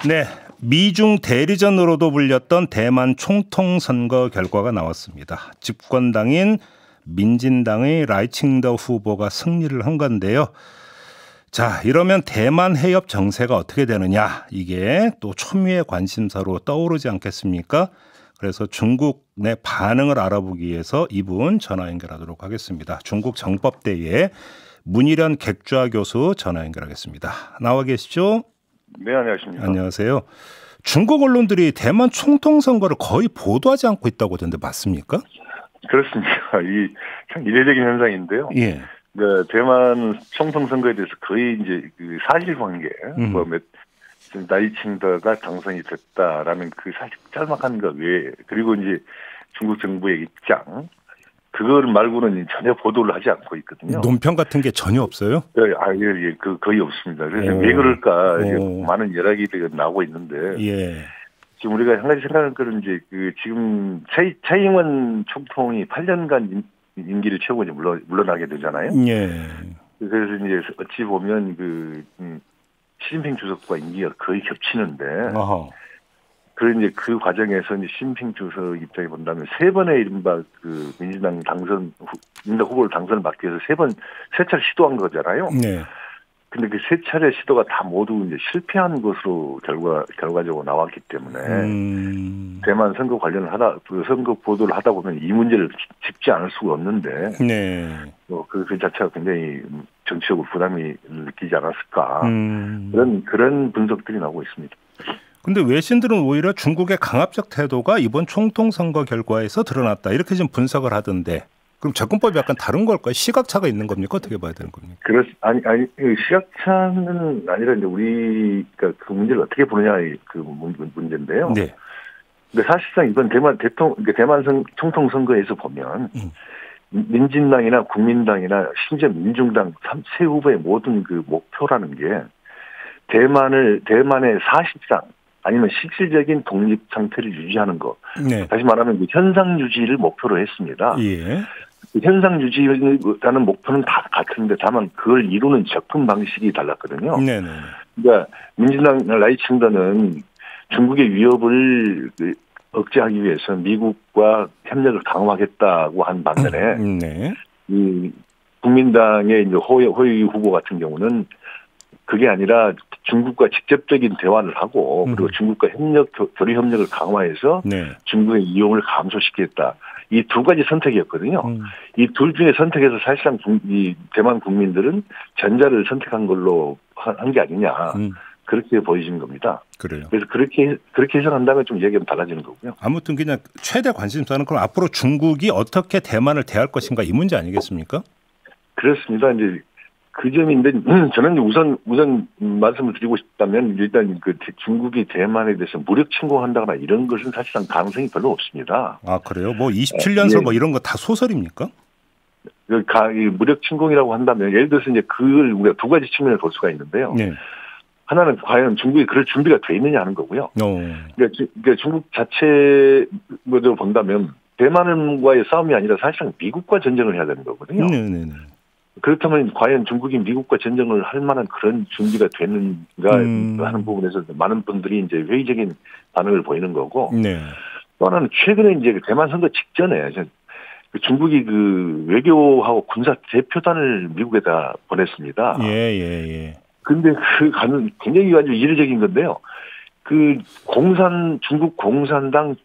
네, 미중 대리전으로도 불렸던 대만 총통선거 결과가 나왔습니다. 집권당인 민진당의 라이칭더 후보가 승리를 한 건데요. 자, 이러면 대만 해협 정세가 어떻게 되느냐, 이게 또 초미의 관심사로 떠오르지 않겠습니까? 그래서 중국 내 반응을 알아보기 위해서 이분 전화 연결하도록 하겠습니다. 중국 정법대의 문희련 객좌 교수 전화 연결하겠습니다. 나와 계시죠? 네, 안녕하십니까. 안녕하세요. 중국 언론들이 대만 총통 선거를 거의 보도하지 않고 있다고 하던데 맞습니까? 그렇습니다. 이 참 이례적인 현상인데요. 예. 그 대만 총통 선거에 대해서 거의 이제 그 사실관계, 라이칭더가 당선이 됐다라는 그 사실 짤막한 것 외에, 그리고 이제 중국 정부의 입장, 그걸 말고는 전혀 보도를 하지 않고 있거든요. 논평 같은 게 전혀 없어요? 예, 거의 없습니다. 그래서 왜 그럴까, 많은 여락이 나오고 있는데, 예. 지금 우리가 한 가지 생각할 거는 이제 지금 차이잉원 총통이 8년간 임기를 채우고 이제 물러나게 되잖아요. 예. 그래서 이제 어찌 보면 시진핑 주석과 임기가 거의 겹치는데, 그런 이제 그 과정에서 이제 시진핑 주석 입장에 본다면 세 번의 이른바 민주당 민주당 후보를 당선을 받기 위해서 세 차례 시도한 거잖아요. 네. 근데 그 세 차례 시도가 다 모두 이제 실패한 것으로 결과적으로 나왔기 때문에 대만 선거 관련을 선거 보도를 하다 보면 이 문제를 짚지 않을 수가 없는데, 네. 그 자체가 굉장히 정치적으로 부담이 느끼지 않았을까, 그런 분석들이 나오고 있습니다. 근데 외신들은 오히려 중국의 강압적 태도가 이번 총통 선거 결과에서 드러났다, 이렇게 좀 분석을 하던데, 그럼 접근법이 약간 다른 걸까요? 시각차가 있는 겁니까? 어떻게 봐야 되는 겁니까? 아니, 시각차는 아니라 이제 우리가 그 문제를 어떻게 보느냐의 그 문제인데요. 네. 근데 사실상 이번 대만 총통 선거에서 보면 민진당이나 국민당이나 심지어 민중당 세 후보의 모든 그 목표라는 게 대만의 사실상 아니면 실질적인 독립 상태를 유지하는 것. 네. 다시 말하면 현상 유지를 목표로 했습니다. 예. 현상 유지라는 목표는 다 같은데 다만 그걸 이루는 접근 방식이 달랐거든요. 네네. 그러니까 민진당 라이칭더는 중국의 위협을 억제하기 위해서 미국과 협력을 강화하겠다고 한 반면에, 네. 이 국민당의 이제 호위 후보 같은 경우는 그게 아니라 중국과 직접적인 대화를 하고, 그리고 중국과 교류 협력을 강화해서 중국의 이용을 감소시키겠다. 이 두 가지 선택이었거든요. 이 둘 중에 선택해서 사실상 이 대만 국민들은 전자를 선택한 걸로 한 게 아니냐. 그렇게 보여지는 겁니다. 그래요. 그래서 그렇게 해석한다면 좀 얘기가 달라지는 거고요. 아무튼 그냥 최대 관심사는 그럼 앞으로 중국이 어떻게 대만을 대할 것인가, 이 문제 아니겠습니까? 그렇습니다. 이제 그 점인데, 저는 우선 말씀을 드리고 싶다면, 일단 중국이 대만에 대해서 무력 침공한다거나 이런 것은 사실상 가능성이 별로 없습니다. 아, 그래요? 27년설 뭐 이런 거 다 소설입니까? 무력 침공이라고 한다면, 예를 들어서 이제 그걸 우리가 두 가지 측면을 볼 수가 있는데요. 네. 하나는 과연 중국이 그럴 준비가 돼 있느냐 하는 거고요. 그러니까 중국 자체로 본다면 대만과의 싸움이 아니라 사실상 미국과 전쟁을 해야 되는 거거든요. 네네네. 그렇다면 과연 중국이 미국과 전쟁을 할 만한 그런 준비가 되는가 하는 부분에서 많은 분들이 이제 회의적인 반응을 보이는 거고. 네. 또 하나는 최근에 이제 대만 선거 직전에 중국이 외교하고 군사 대표단을 미국에다 보냈습니다. 예. 근데 굉장히 아주 이례적인 건데요. 중국 공산당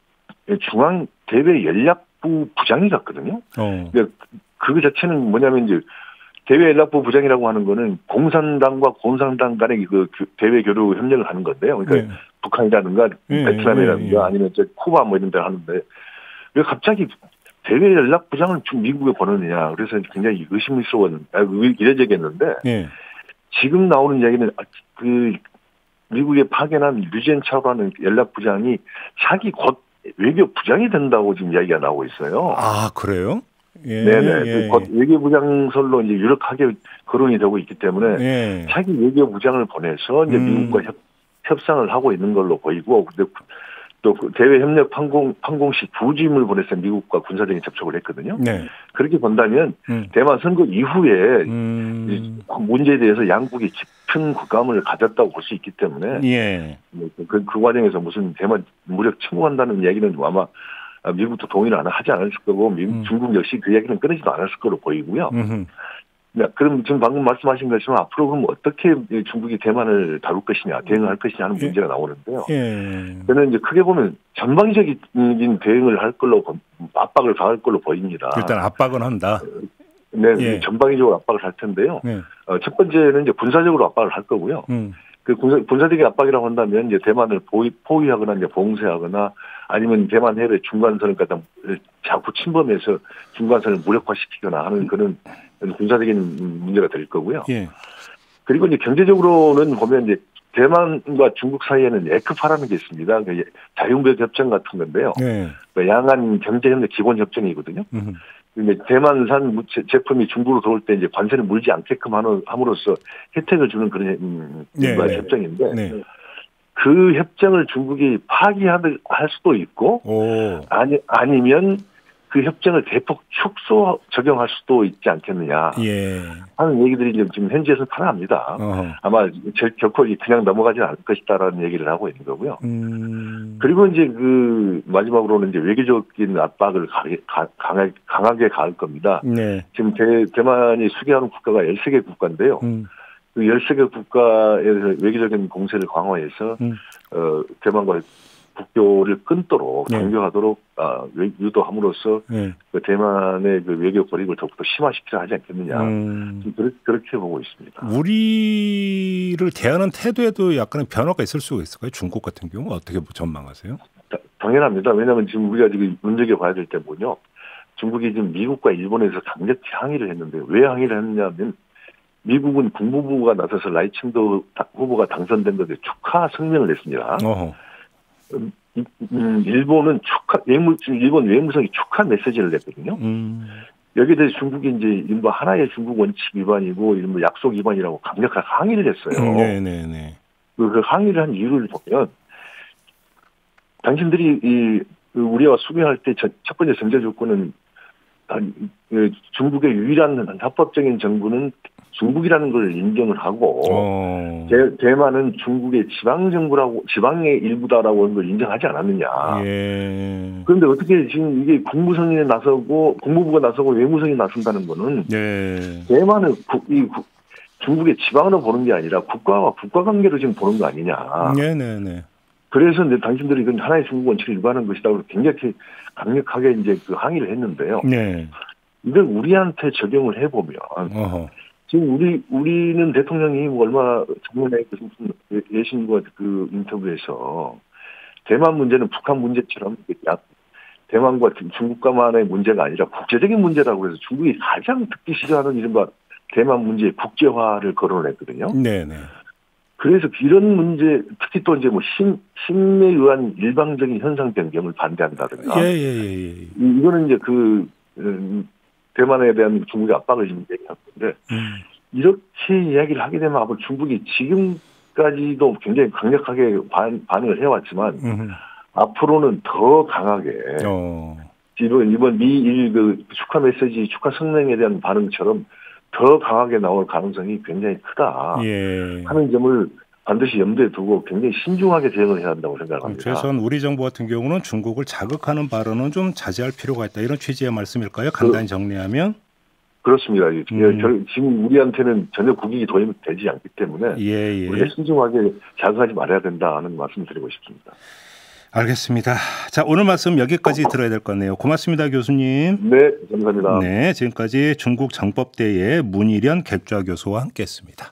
중앙 대외 연락부 부장이 갔거든요. 근데 그 자체는 뭐냐면 이제 대외 연락부 부장이라고 하는 거는 공산당과 공산당 간의 대외 교류 협력을 하는 건데요. 그러니까 북한이라든가 베트남이라든가 아니면 쿠바 뭐 이런 데 하는데 왜 갑자기 대외 연락 부장을 미국에 보내느냐. 그래서 굉장히 이례적이었는데. 지금 나오는 이야기는 미국에 파견한 류젠차오라는 연락부장이 자기 곧 외교부장이 된다고 지금 이야기가 나오고 있어요. 아, 그래요? 네네. 곧 외교부장설로 이제 유력하게 거론이 되고 있기 때문에 자기 외교부장을 보내서 이제 미국과 협상을 하고 있는 걸로 보이고, 근데 또 대외 협력 판공식 부짐을 보냈어요. 미국과 군사적인 접촉을 했거든요. 네. 그렇게 본다면 대만 선거 이후에 문제에 대해서 양국이 깊은 국감을 가졌다고 볼 수 있기 때문에 예. 그 과정에서 무슨 대만 무력 침공한다는 얘기는 아마 미국도 동의를 하지 않았을 거고 중국 역시 그 얘기는 끊이지도 않았을 거로 보이고요. 네, 그럼 지금 방금 말씀하신 것처럼 앞으로 그럼 어떻게 중국이 대만을 다룰 것이냐, 대응할 것이냐 하는 문제가 나오는데요. 저는 이제 크게 보면 전방위적인 대응을 할 걸로 압박을 가할 걸로 보입니다. 일단 압박은 한다. 네, 예. 전방위적으로 압박을 할 텐데요. 첫 번째는 이제 군사적으로 압박을 할 거고요. 그 군사적인 압박이라고 한다면 이제 대만을 포위하거나 이제 봉쇄하거나 아니면 대만 해외 중간선을 갖다 자꾸 침범해서 중간선을 무력화시키거나 하는 그런 군사적인 문제가 될 거고요. 예. 그리고 이제 경제적으로는 보면 이제 대만과 중국 사이에는 에크파라는 게 있습니다. 자유무역 협정 같은 건데요. 예. 양안 경제협력 기본 협정이거든요. 근데 대만산 제품이 중국으로 들어올 때 이제 관세를 물지 않게끔 함으로써 혜택을 주는 그런 협정인데 그 협정을 중국이 파기할 수도 있고 아니면 그 협정을 대폭 축소 적용할 수도 있지 않겠느냐 하는 얘기들이 지금 현지에서는 가능합니다. 아마 결코 그냥 넘어가지는 않을 것이다라는 얘기를 하고 있는 거고요. 그리고 이제 그 마지막으로는 이제 외교적인 압박을 강하게 가할 겁니다. 지금 대만이 수교하는 국가가 13개 국가인데요. 그 13개 국가에서 외교적인 공세를 강화해서 대만과 국교를 끊도록 강조하도록 유도함으로써 그 대만의 그 외교 고립을 더욱더 심화시키려 하지 않겠느냐 그렇게 보고 있습니다. 우리를 대하는 태도에도 약간의 변화가 있을 수가 있을까요? 중국 같은 경우 어떻게 전망하세요? 당연합니다. 왜냐하면 지금 우리가 지금 눈여겨봐야 될 때는요. 중국이 지금 미국과 일본에서 강력히 항의를 했는데 왜 항의를 했느냐면 미국은 국무부가 나서서 라이칭도 후보가 당선된 것에 축하 성명을 냈습니다. 일본은 일본 외무성이 축하 메시지를 냈거든요. 여기에 대해서 중국이 이제 일부 하나의 중국 원칙 위반이고 일부 약속 위반이라고 강력하게 항의를 했어요. 그 항의를 한 이유를 보면 당신들이 우리와 수교할 때 첫 번째 전제 조건은 중국의 유일한 합법적인 정부는 중국이라는 걸 인정을 하고 대만은 중국의 지방의 일부다라고 하는 걸 인정하지 않았느냐. 그런데 어떻게 지금 이게 국무성이 나서고 국무부가 나서고 외무성이 나선다는 거는 대만을 중국의 지방으로 보는 게 아니라 국가와 국가 관계로 지금 보는 거 아니냐. 그래서 이제 당신들이 이건 하나의 중국 원칙을 위반하는 것이다고 굉장히 강력하게 이제 그 항의를 했는데요. 이걸 우리한테 적용을 해보면 지금 우리는 대통령이 얼마 전에 예신과 그 인터뷰에서 대만 문제는 북한 문제처럼 대만과 중국과만의 문제가 아니라 국제적인 문제라고 해서 중국이 가장 듣기 싫어하는 이른바 대만 문제의 국제화를 거론했거든요. 그래서 이런 문제, 특히 또 이제 뭐 힘에 의한 일방적인 현상 변경을 반대한다든가. 이거는 이제 대만에 대한 중국의 압박을 지금 얘기할 건데, 이렇게 이야기를 하게 되면 아마 중국이 지금까지도 굉장히 강력하게 반응을 해왔지만, 앞으로는 더 강하게, 이번 미일 축하 메시지, 축하 성명에 대한 반응처럼 더 강하게 나올 가능성이 굉장히 크다 하는 점을 반드시 염두에 두고 굉장히 신중하게 대응을 해야 한다고 생각합니다. 최소한 우리 정부 같은 경우는 중국을 자극하는 발언은 좀 자제할 필요가 있다. 이런 취지의 말씀일까요? 간단히 정리하면? 그렇습니다. 지금 우리한테는 전혀 국익이 도움이 되지 않기 때문에 우리가 신중하게 자극하지 말아야 된다 하는 말씀을 드리고 싶습니다. 알겠습니다. 자, 오늘 말씀 여기까지 들어야 될 것 같네요. 고맙습니다, 교수님. 네, 감사합니다. 네, 지금까지 중국 정법대의 문희련 객좌 교수와 함께했습니다.